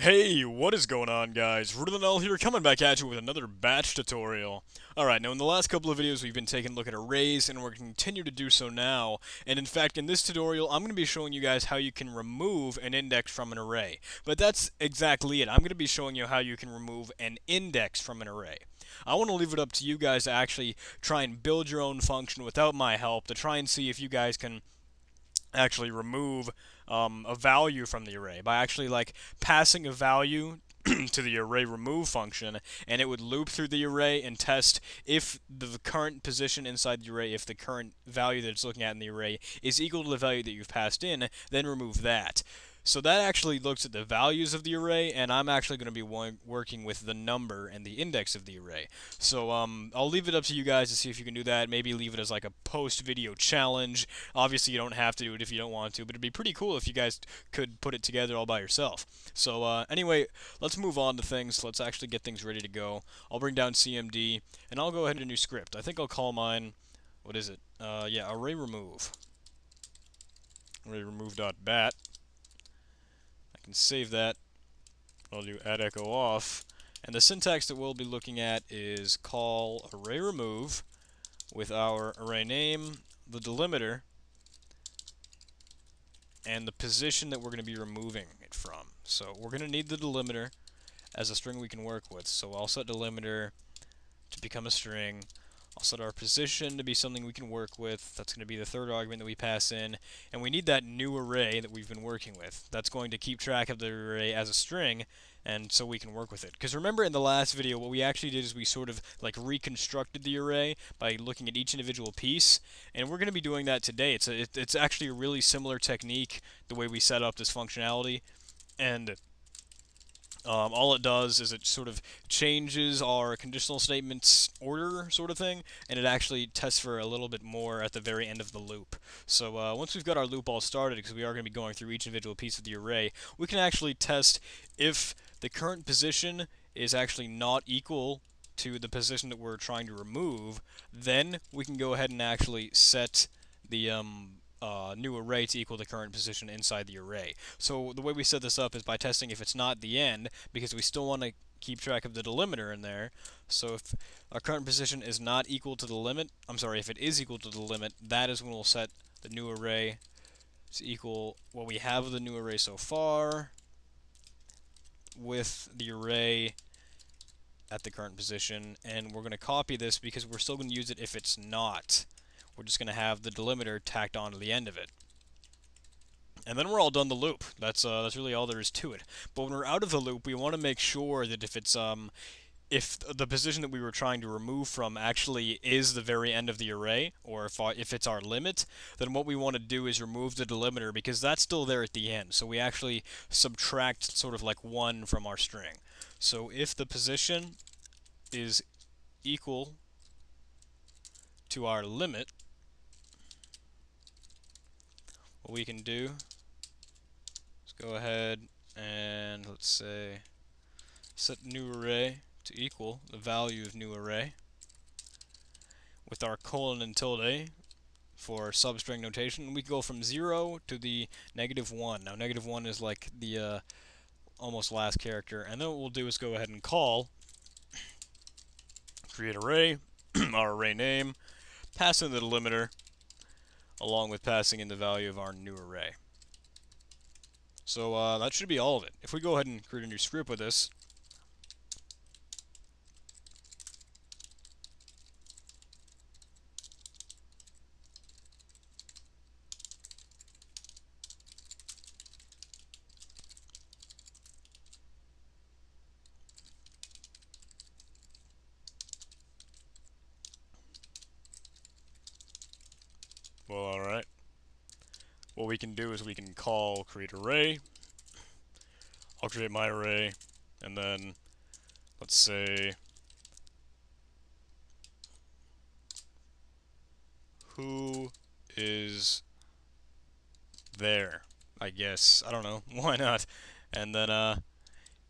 Hey, what is going on, guys? Rudenell here, coming back at you with another batch tutorial. Alright, now in the last couple of videos we've been taking a look at arrays, and we're going to continue to do so now. And in fact, in this tutorial, I'm going to be showing you guys how you can remove an index from an array. But that's exactly it. I'm going to be showing you how you can remove an index from an array. I want to leave it up to you guys to actually try and build your own function without my help, to try and see if you guys can actually remove a value from the array by actually like passing a value to the array remove function, and it would loop through the array and test if the current position inside the array, if the current value that it's looking at in the array is equal to the value that you've passed in, then remove that. So that actually looks at the values of the array, and I'm actually going to be working with the number and the index of the array. So I'll leave it up to you guys to see if you can do that. Maybe leave it as like a post-video challenge. Obviously, you don't have to do it if you don't want to, but it'd be pretty cool if you guys could put it together all by yourself. So anyway, let's move on to things. Let's actually get things ready to go. I'll bring down CMD, and I'll go ahead and a new script. I think I'll call mine, what is it? Yeah, array remove. Array remove.bat. Can save that. I'll do add echo off, and the syntax that we'll be looking at is call array remove with our array name, the delimiter, and the position that we're going to be removing it from. So we're going to need the delimiter as a string we can work with. So I'll set delimiter to become a string. I'll set our position to be something we can work with. That's going to be the third argument that we pass in. And we need that new array that we've been working with. That's going to keep track of the array as a string, and so we can work with it. Because remember in the last video, what we actually did is we sort of like reconstructed the array by looking at each individual piece. And we're going to be doing that today. It's actually a really similar technique, the way we set up this functionality. And all it does is it sort of changes our conditional statements order sort of thing, and it actually tests for a little bit more at the very end of the loop. So once we've got our loop all started, because we are going to be going through each individual piece of the array, we can actually test if the current position is actually not equal to the position that we're trying to remove. Then we can go ahead and actually set the new array to equal the current position inside the array. So the way we set this up is by testing if it's not the end, because we still want to keep track of the delimiter in there. So if our current position is not equal to the limit, if it is equal to the limit, that is when we'll set the new array to equal what we have of the new array so far with the array at the current position. And we're going to copy this because we're still going to use it if it's not. We're just going to have the delimiter tacked on to the end of it. And then we're all done the loop. That's really all there is to it. But when we're out of the loop, we want to make sure that if the position that we were trying to remove from actually is the very end of the array, or if it's our limit, then what we want to do is remove the delimiter, because that's still there at the end. So we actually subtract sort of like 1 from our string. So if the position is equal to our limit, what we can do is go ahead and, let's say, set new array to equal the value of new array with our colon and tilde for substring notation. We can go from 0 to the -1. Now -1 is like the almost last character, and then what we'll do is go ahead and call create array, our array name, pass in the delimiter, along with passing in the value of our new array. So that should be all of it. If we go ahead and create a new script with this, well, alright. What we can do is we can call create array. I'll create my array, and then let's say who is there, I guess. I don't know. Why not? And then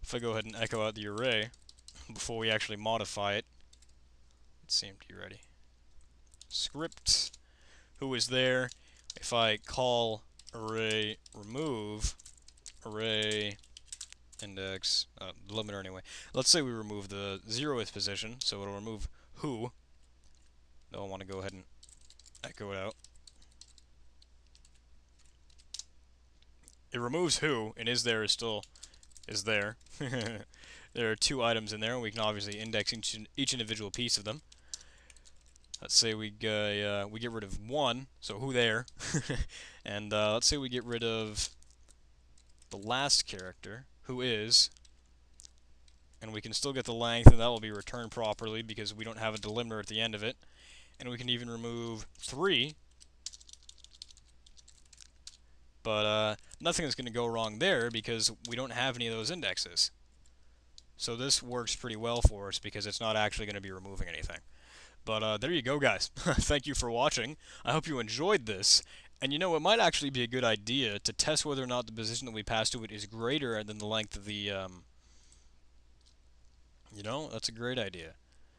if I go ahead and echo out the array before we actually modify it, let's CMD ready. Script who is there. If I call array remove array index index, delimiter anyway. Let's say we remove the 0th position, so it'll remove who. Now I want to go ahead and echo it out. It removes who, and is there is still is there. There are 2 items in there, and we can obviously index each individual piece of them. Let's say we get rid of 1, so who there, and let's say we get rid of the last character, who is, and we can still get the length, and that will be returned properly because we don't have a delimiter at the end of it. And we can even remove 3, but nothing is going to go wrong there because we don't have any of those indexes. So this works pretty well for us because it's not actually going to be removing anything. But there you go, guys. Thank you for watching. I hope you enjoyed this. And you know, it might actually be a good idea to test whether or not the position that we pass to it is greater than the length of the, you know, that's a great idea.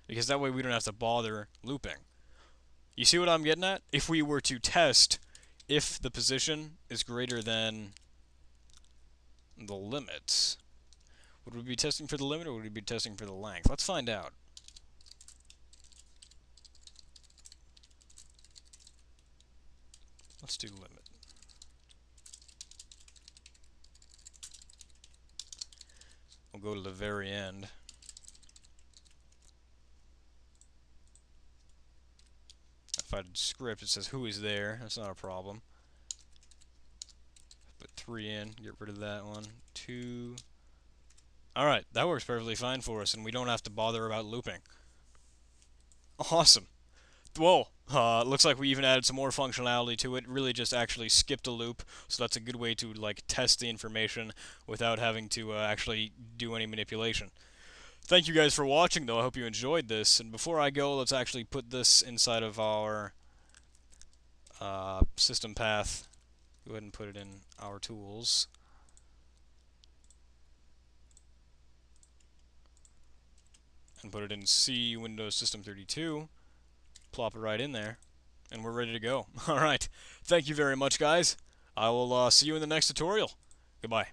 Because that way we don't have to bother looping. You see what I'm getting at? If we were to test if the position is greater than the limits, would we be testing for the limit or would we be testing for the length? Let's find out. Let's do limit. We'll go to the very end. If I did script, it says who is there. That's not a problem. Put 3 in, get rid of that one. 2. Alright, that works perfectly fine for us, and we don't have to bother about looping. Awesome. Whoa, looks like we even added some more functionality to it. Really just actually skipped a loop, so that's a good way to like test the information without having to actually do any manipulation. Thank you guys for watching, though. I hope you enjoyed this. And before I go, let's actually put this inside of our system path. Go ahead and put it in our tools. And put it in C Windows System 32. Plop it right in there. And we're ready to go. Alright. Thank you very much, guys. I will see you in the next tutorial. Goodbye.